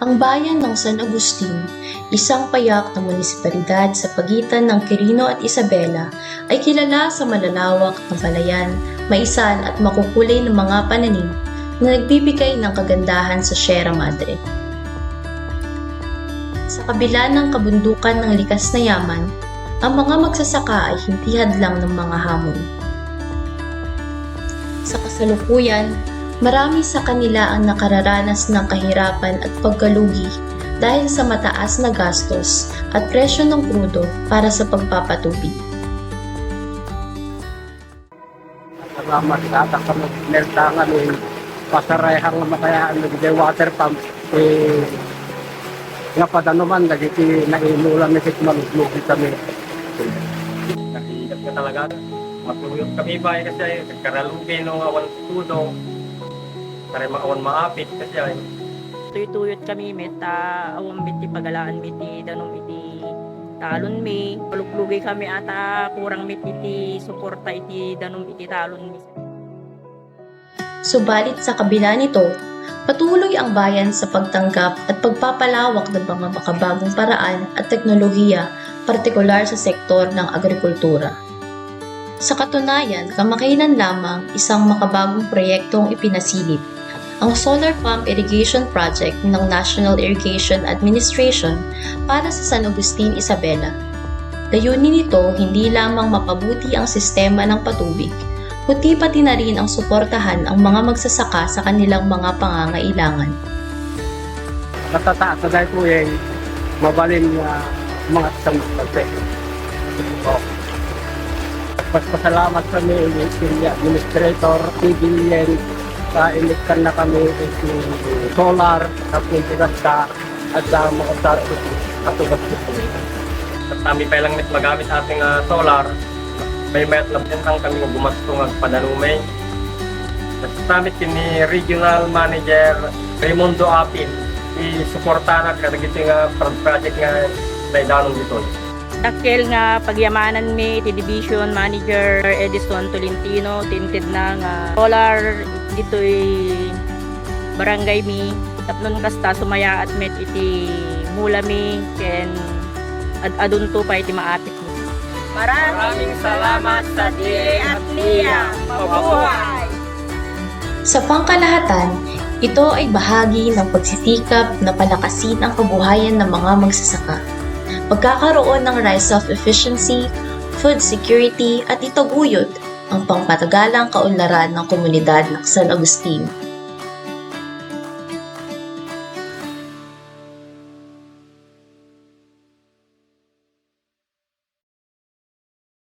Ang bayan ng San Agustin, isang payak na munisipalidad sa pagitan ng Quirino at Isabela, ay kilala sa malalawak na palayan, maisan at makukulay ng mga pananim na nagbibigay ng kagandahan sa Sierra Madre. Sa kabila ng kabundukan ng likas na yaman, ang mga magsasaka ay hindi hadlang ng mga hamon. Sa kasalukuyan, marami sa kanila ang nakararanas ng kahirapan at pagkalugi dahil sa mataas na gastos at presyo ng krudo para sa pagpapatubig. Salamat sa atak sa magmertangan pasarayang matayaan ng water pump nga padanuman nagiti nainulan ni Kitmaluglugi kami. Nakihirap ka talaga. Matuyot kami ba kasi nagkaralugin ng awan tudo. Kaya maawan maapit kasi ay. Tuyot kami met awam biti pagalaan biti danom iti talon mi. Luglugay kami ata kurang mit iti suporta iti danom iti talon mi. Subalit sa kabila nito, patuloy ang bayan sa pagtanggap at pagpapalawak ng mga makabagong paraan at teknolohiya, partikular sa sektor ng agrikultura. Sa katunayan, kamakailan lamang isang makabagong proyektong ipinasilip, ang Solar Pump Irrigation Project ng National Irrigation Administration para sa San Agustin, Isabela. Layunin nito hindi lamang mapabuti ang sistema ng patubig, kundi pati na rin ang suportahan ang mga magsasaka sa kanilang mga pangangailangan. Natataas na dahil po mabalin mga isang magpapit. Mas pasalamat kami sa Administrator, PBN, sa iniktan na kami solar sa pintigas ka at sa mga sarap katugas ko. At kami pa lang magamit ating solar. May mayat lang din ang kami gumastong agpadalumay. At damit ni Regional Manager Raimundo Apin, i-suporta na kadagiti nga project nga naidanong dito. Dakkel nga pagyamanan mi ti Division Manager Edison Tolentino tinted na nga solar dito'y barangay mi tapnon kasta sumaya at met iti mula mi ken adunto pa iti maapit mi. Maraming salamat sa DA at NIA. Mabuhay! Sa pangkalahatan, ito ay bahagi ng pagsisikap na palakasin ang kabuhayan ng mga magsasaka. Pagkakaroon ng rise of efficiency, food security at itaguyod ang pangpatagalang kaunlaran ng komunidad ng San Agustin.